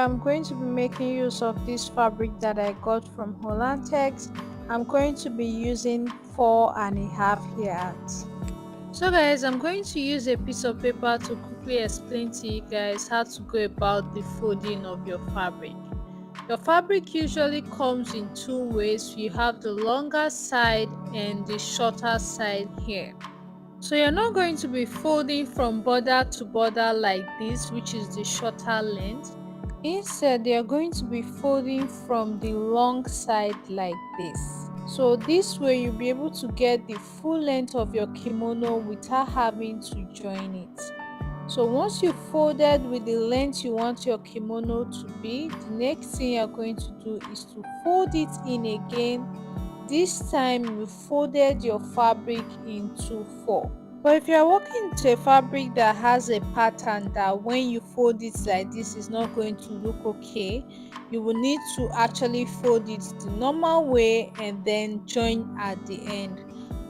I'm going to be making use of this fabric that I got from Hollandex. I'm going to be using 4.5 yards. So guys, I'm going to use a piece of paper to quickly explain to you guys how to go about the folding of your fabric. Your fabric usually comes in two ways. You have the longer side and the shorter side here. So you're not going to be folding from border to border like this, which is the shorter length. Instead, you're going to be folding from the long side like this. So this way you'll be able to get the full length of your kimono without having to join it. So once you've folded with the length you want your kimono to be, the next thing you're going to do is to fold it in again. This time you folded your fabric into 4. But if you are working with a fabric that has a pattern that when you fold it like this is not going to look okay, you will need to actually fold it the normal way and then join at the end.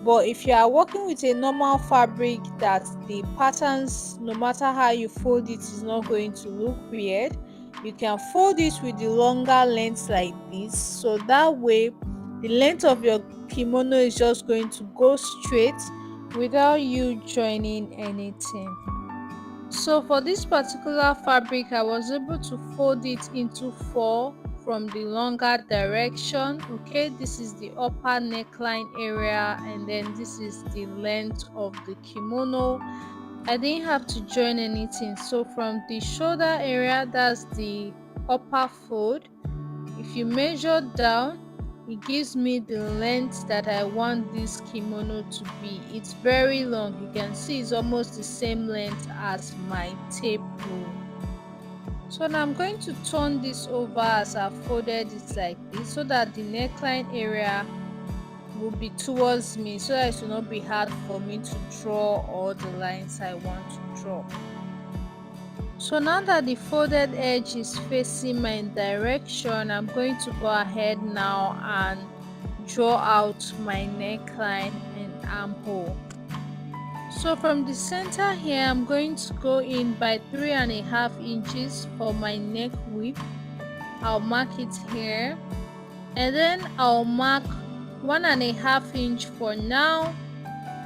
But if you are working with a normal fabric that the patterns, no matter how you fold it, is not going to look weird, you can fold it with the longer length like this, so that way the length of your kimono is just going to go straight without you joining anything. So for this particular fabric, I was able to fold it into 4 from the longer direction. Okay, this is the upper neckline area and then this is the length of the kimono. I didn't have to join anything. So from the shoulder area, that's the upper fold, if you measure down, it gives me the length that I want this kimono to be. It's very long. You can see it's almost the same length as my tape rule. So now I'm going to turn this over as I folded it like this so that the neckline area will be towards me, so that it will not be hard for me to draw all the lines I want to draw. So now that the folded edge is facing my direction, I'm going to go ahead now and draw out my neckline and armhole. So from the center here, I'm going to go in by 3.5 inches for my neck width. I'll mark it here and then I'll mark 1.5 inch for now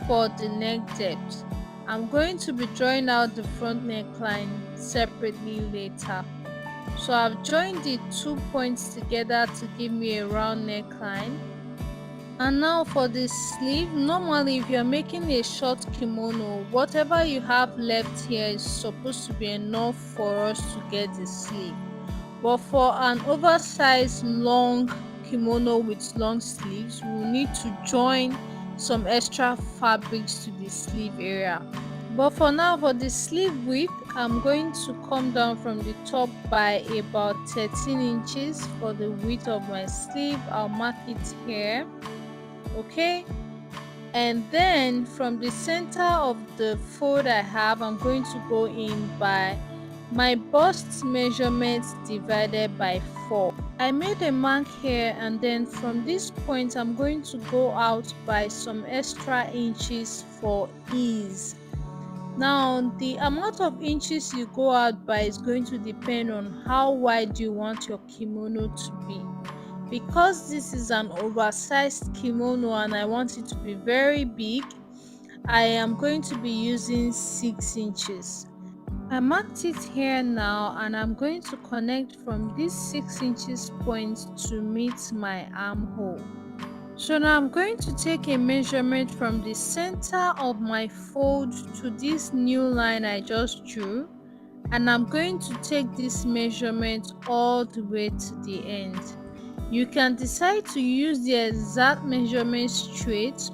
for the neck depth. I'm going to be drawing out the front neckline separately later. So I've joined the 2 points together to give me a round neckline. And now for the sleeve, normally if you're making a short kimono, whatever you have left here is supposed to be enough for us to get the sleeve. But for an oversized long kimono with long sleeves, we will need to join some extra fabrics to the sleeve area. But for now, for the sleeve width, I'm going to come down from the top by about 13 inches for the width of my sleeve. I'll mark it here. Okay, and then from the center of the fold I have, I'm going to go in by my bust measurement divided by 4. I made a mark here and then from this point I'm going to go out by some extra inches for ease. Now the amount of inches you go out by is going to depend on how wide you want your kimono to be. Because this is an oversized kimono and I want it to be very big, I am going to be using 6 inches. I marked it here now and I'm going to connect from this 6 inches point to meet my armhole. So now I'm going to take a measurement from the center of my fold to this new line I just drew, and I'm going to take this measurement all the way to the end. You can decide to use the exact measurement straight,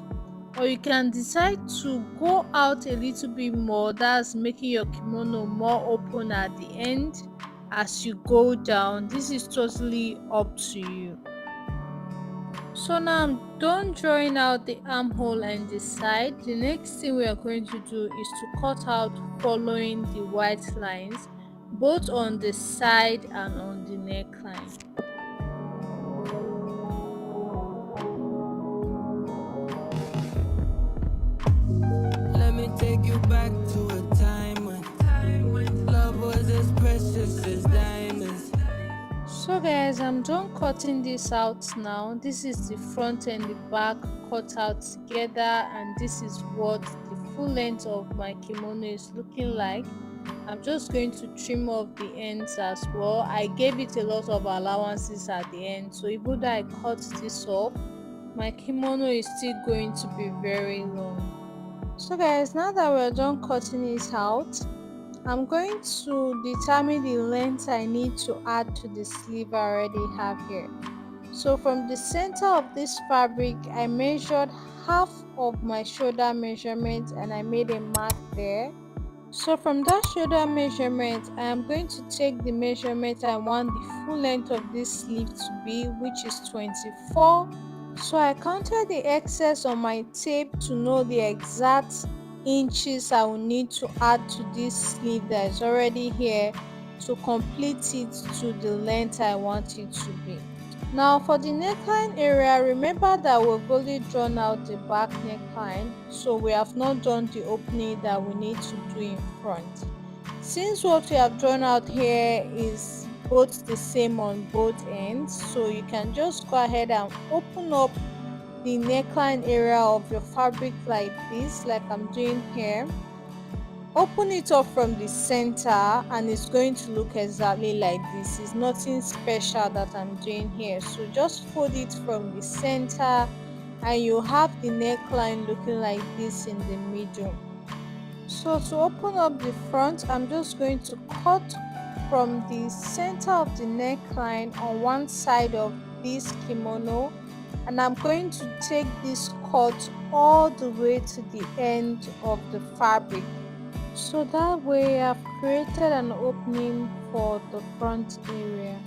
or you can decide to go out a little bit more, that's making your kimono more open at the end as you go down. This is totally up to you. So now I'm done drawing out the armhole and the side. The next thing we are going to do is to cut out following the white lines, both on the side and on the neckline. Let me take you back to a time when love was as precious as diamonds. So guys, I'm done cutting this out now. This is the front and the back cut out together, and this is what the full length of my kimono is looking like. I'm just going to trim off the ends as well. I gave it a lot of allowances at the end, so even though I cut this off, my kimono is still going to be very long. So guys, now that we're done cutting it out, I'm going to determine the length I need to add to the sleeve I already have here. So from the center of this fabric, I measured half of my shoulder measurement and I made a mark there. So from that shoulder measurement, I am going to take the measurement I want the full length of this sleeve to be, which is 24. So I counted the excess on my tape to know the exact inches I will need to add to this sleeve that is already here to complete it to the length I want it to be. Now for the neckline area, remember that we've only drawn out the back neckline, so we have not done the opening that we need to do in front. Since what we have drawn out here is both the same on both ends, so you can just go ahead and open up the neckline area of your fabric like this, like I'm doing here. Open it up from the center and it's going to look exactly like this. It's nothing special that I'm doing here, so just fold it from the center and you have the neckline looking like this in the middle. So to open up the front, I'm just going to cut from the center of the neckline on one side of this kimono, and I'm going to take this cut all the way to the end of the fabric. So that way I've created an opening for the front area.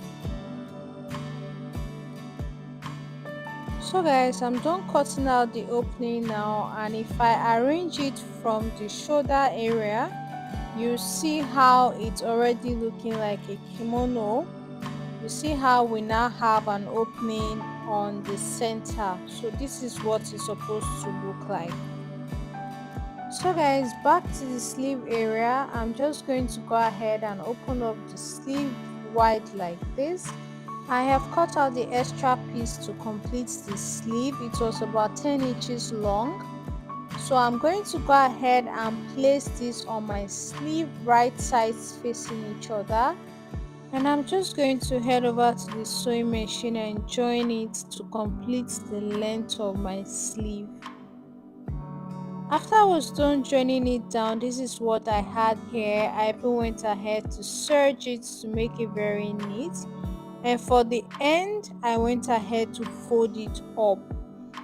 So guys, I'm done cutting out the opening now, and if I arrange it from the shoulder area, you see how it's already looking like a kimono. You see how we now have an opening on the center. So this is what it's supposed to look like. So guys, back to the sleeve area, I'm just going to go ahead and open up the sleeve wide like this. I have cut out the extra piece to complete the sleeve. It was about 10 inches long. So I'm going to go ahead and place this on my sleeve, right sides facing each other. And I'm just going to head over to the sewing machine and join it to complete the length of my sleeve. After I was done joining it down, this is what I had here. I even went ahead to serge it to make it very neat. And for the end, I went ahead to fold it up.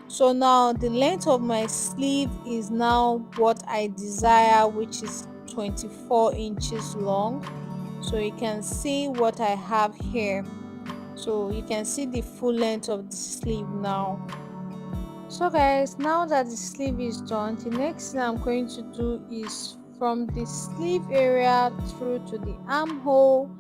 So now the length of my sleeve is now what I desire, which is 24 inches long. So you can see what I have here. So you can see the full length of the sleeve now. So guys, now that the sleeve is done, the next thing I'm going to do is from the sleeve area through to the armhole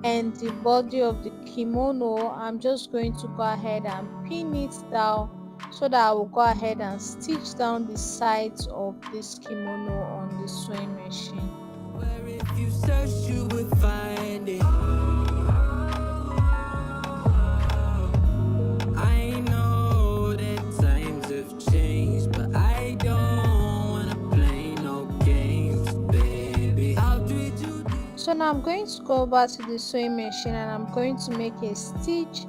and the body of the kimono, I'm just going to go ahead and pin it down so that I will go ahead and stitch down the sides of this kimono on the sewing machine. Where if you search, you would find it. I know that times have changed, but I don't wanna play no games, baby. I'll treat you. So now I'm going to go over to the sewing machine and I'm going to make a stitch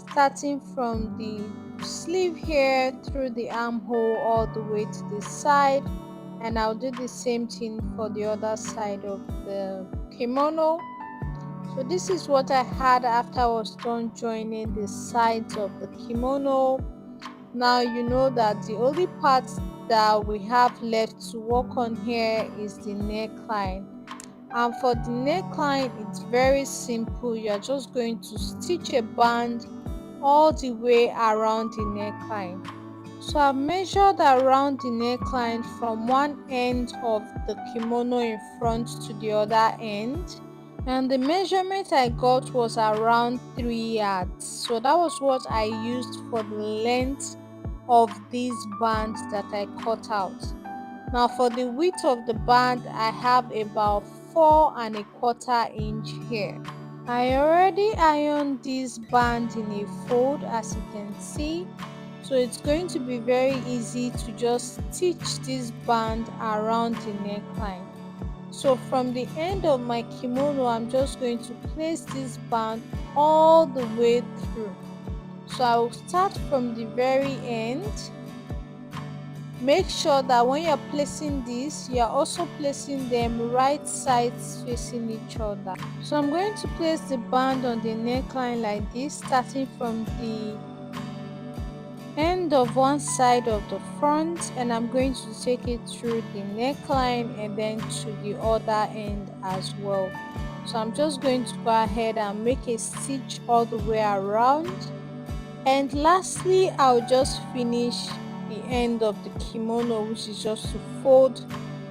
starting from the sleeve here through the armhole all the way to the side, and I'll do the same thing for the other side of the kimono. So this is what I had after I was done joining the sides of the kimono. Now you know that the only part that we have left to work on here is the neckline. And for the neckline, it's very simple. You're just going to stitch a band all the way around the neckline. So I've measured around the neckline from one end of the kimono in front to the other end, and the measurement I got was around 3 yards. So that was what I used for the length of these bands that I cut out. Now for the width of the band, I have about 4 1/4 inch here. I already ironed this band in a fold, as you can see, so it's going to be very easy to just stitch this band around the neckline. So from the end of my kimono, I'm just going to place this band all the way through. So I'll start from the very end. Make sure that when you're placing this, you're also placing them right sides facing each other. So I'm going to place the band on the neckline like this, starting from the end of one side of the front, and I'm going to take it through the neckline and then to the other end as well. So I'm just going to go ahead and make a stitch all the way around, and lastly I'll just finish the end of the kimono, which is just to fold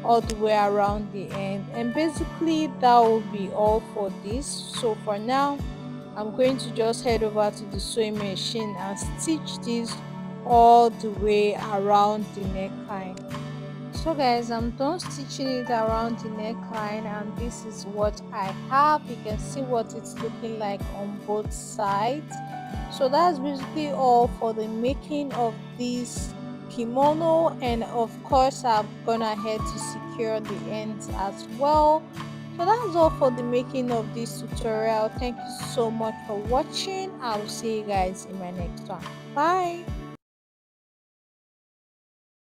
all the way around the end, and basically that will be all for this. So for now, I'm going to just head over to the sewing machine and stitch this all the way around the neckline. So guys, I'm done stitching it around the neckline, and this is what I have. You can see what it's looking like on both sides. So that's basically all for the making of this kimono, and of course I've gone ahead to secure the ends as well. So that's all for the making of this tutorial. Thank you so much for watching. I'll see you guys in my next one. Bye.